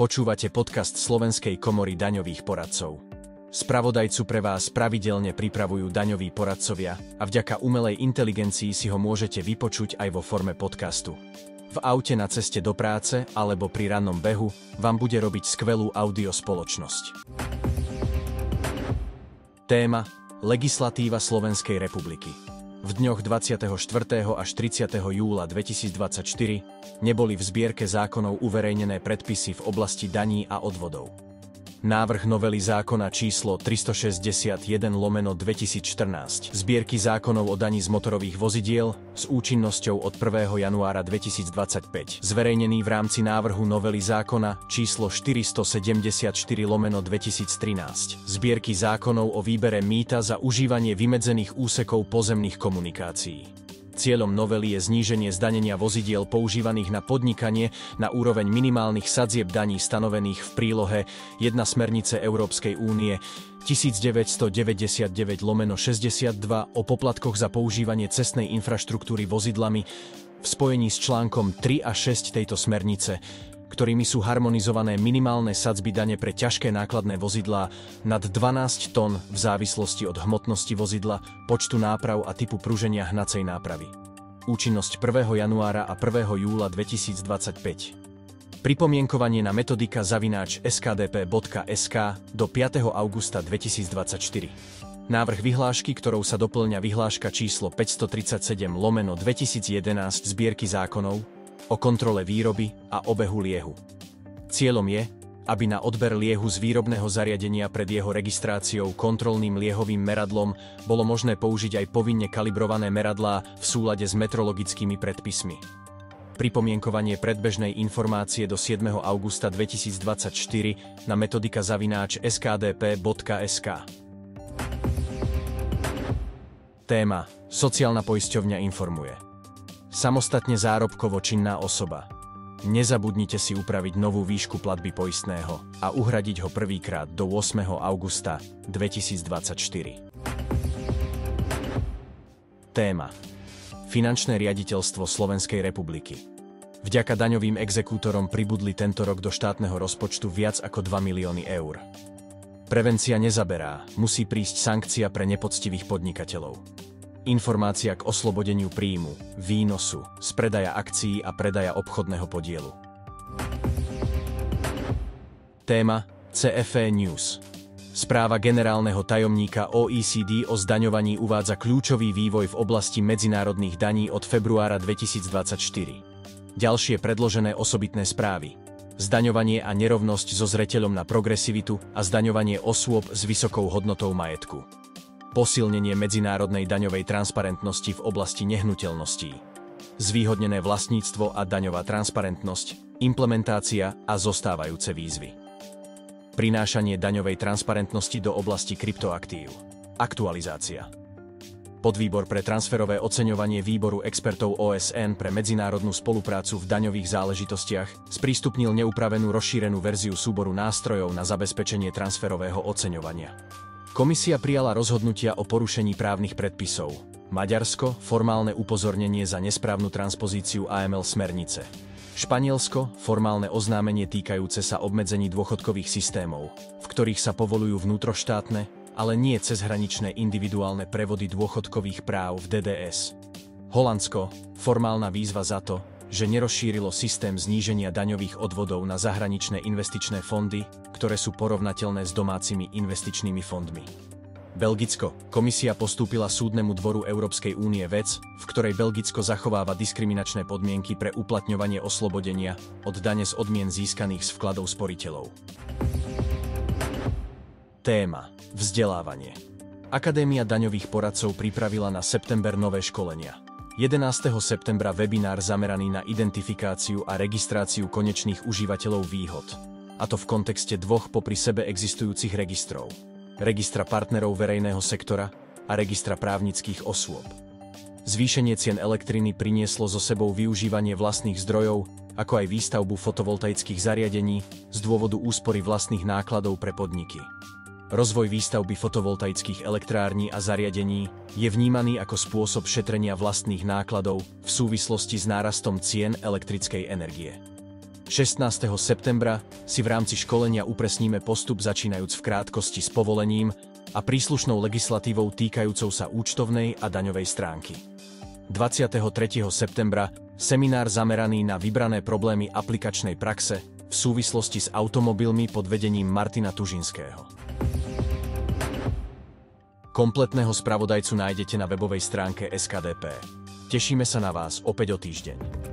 Počúvate podcast Slovenskej komory daňových poradcov. Spravodajcu pre vás pravidelne pripravujú daňoví poradcovia a vďaka umelej inteligencii si ho môžete vypočuť aj vo forme podcastu. V aute na ceste do práce alebo pri rannom behu vám bude robiť skvelú audio spoločnosť. Téma: Legislatíva Slovenskej republiky. V dňoch 24. až 30. júla 2024 neboli v zbierke zákonov uverejnené predpisy v oblasti daní a odvodov. Návrh novely zákona číslo 361/2014 zbierky zákonov o daní z motorových vozidiel s účinnosťou od 1. januára 2025, zverejnený v rámci návrhu novely zákona číslo 474/2013 zbierky zákonov o výbere mýta za užívanie vymedzených úsekov pozemných komunikácií. Cieľom novely je zníženie zdanenia vozidiel používaných na podnikanie na úroveň minimálnych sadzieb daní stanovených v prílohe 1 smernice Európskej únie 1999/62 o poplatkoch za používanie cestnej infraštruktúry vozidlami v spojení s článkom 3 a 6 tejto smernice, ktorými sú harmonizované minimálne sadzby dane pre ťažké nákladné vozidlá nad 12 tón v závislosti od hmotnosti vozidla, počtu náprav a typu pruženia hnacej nápravy. Účinnosť 1. januára a 1. júla 2025. Pripomienkovanie na metodika@skdp.sk do 5. augusta 2024. Návrh vyhlášky, ktorou sa doplňa vyhláška číslo 537/2011 zbierky zákonov o kontrole výroby a obehu liehu. Cieľom je, aby na odber liehu z výrobného zariadenia pred jeho registráciou kontrolným liehovým meradlom bolo možné použiť aj povinne kalibrované meradlá v súlade s metrologickými predpismi. Pripomienkovanie predbežnej informácie do 7. augusta 2024 na metodika@skdp.sk. Téma: Sociálna poisťovňa informuje. Samostatne zárobkovo činná osoba. Nezabudnite si upraviť novú výšku platby poistného a uhradiť ho prvýkrát do 8. augusta 2024. Téma: Finančné riaditeľstvo Slovenskej republiky. Vďaka daňovým exekútorom pribudli tento rok do štátneho rozpočtu viac ako 2 milióny eur. Prevencia nezaberá, musí prísť sankcia pre nepoctivých podnikateľov. Informácia k oslobodeniu príjmu, výnosu, z predaja akcií a predaja obchodného podielu. Téma: CFE News. Správa generálneho tajomníka OECD o zdaňovaní uvádza kľúčový vývoj v oblasti medzinárodných daní od februára 2024. Ďalšie predložené osobitné správy: zdaňovanie a nerovnosť so zreteľom na progresivitu a zdaňovanie osôb s vysokou hodnotou majetku. Posilnenie medzinárodnej daňovej transparentnosti v oblasti nehnuteľností. Zvýhodnené vlastníctvo a daňová transparentnosť, implementácia a zostávajúce výzvy. Prinášanie daňovej transparentnosti do oblasti kryptoaktív. Aktualizácia. Podvýbor pre transferové oceňovanie výboru expertov OSN pre medzinárodnú spoluprácu v daňových záležitostiach sprístupnil neupravenú rozšírenú verziu súboru nástrojov na zabezpečenie transferového oceňovania. Komisia prijala rozhodnutia o porušení právnych predpisov. Maďarsko – formálne upozornenie za nesprávnu transpozíciu AML smernice. Španielsko – formálne oznámenie týkajúce sa obmedzení dôchodkových systémov, v ktorých sa povolujú vnútroštátne, ale nie cezhraničné individuálne prevody dôchodkových práv v DDS. Holandsko – formálna výzva za to, že nerozšírilo systém zníženia daňových odvodov na zahraničné investičné fondy, ktoré sú porovnateľné s domácimi investičnými fondmi. Belgicko. Komisia postúpila Súdnemu dvoru Európskej únie vec, v ktorej Belgicko zachováva diskriminačné podmienky pre uplatňovanie oslobodenia od dane z odmien získaných z vkladov sporiteľov. Téma: vzdelávanie. Akadémia daňových poradcov pripravila na september nové školenia. 11. septembra webinár zameraný na identifikáciu a registráciu konečných užívateľov výhod, a to v kontexte dvoch popri sebe existujúcich registrov: registra partnerov verejného sektora a registra právnických osôb. Zvýšenie cien elektriny prinieslo so sebou využívanie vlastných zdrojov, ako aj výstavbu fotovoltaických zariadení z dôvodu úspory vlastných nákladov pre podniky. Rozvoj výstavby fotovoltaických elektrární a zariadení je vnímaný ako spôsob šetrenia vlastných nákladov v súvislosti s nárastom cien elektrickej energie. 16. septembra si v rámci školenia upresníme postup začínajúc v krátkosti s povolením a príslušnou legislatívou týkajúcou sa účtovnej a daňovej stránky. 23. septembra seminár zameraný na vybrané problémy aplikačnej praxe v súvislosti s automobilmi pod vedením Martina Tužinského. Kompletného spravodajcu nájdete na webovej stránke SKDP. Tešíme sa na vás opäť o týždeň.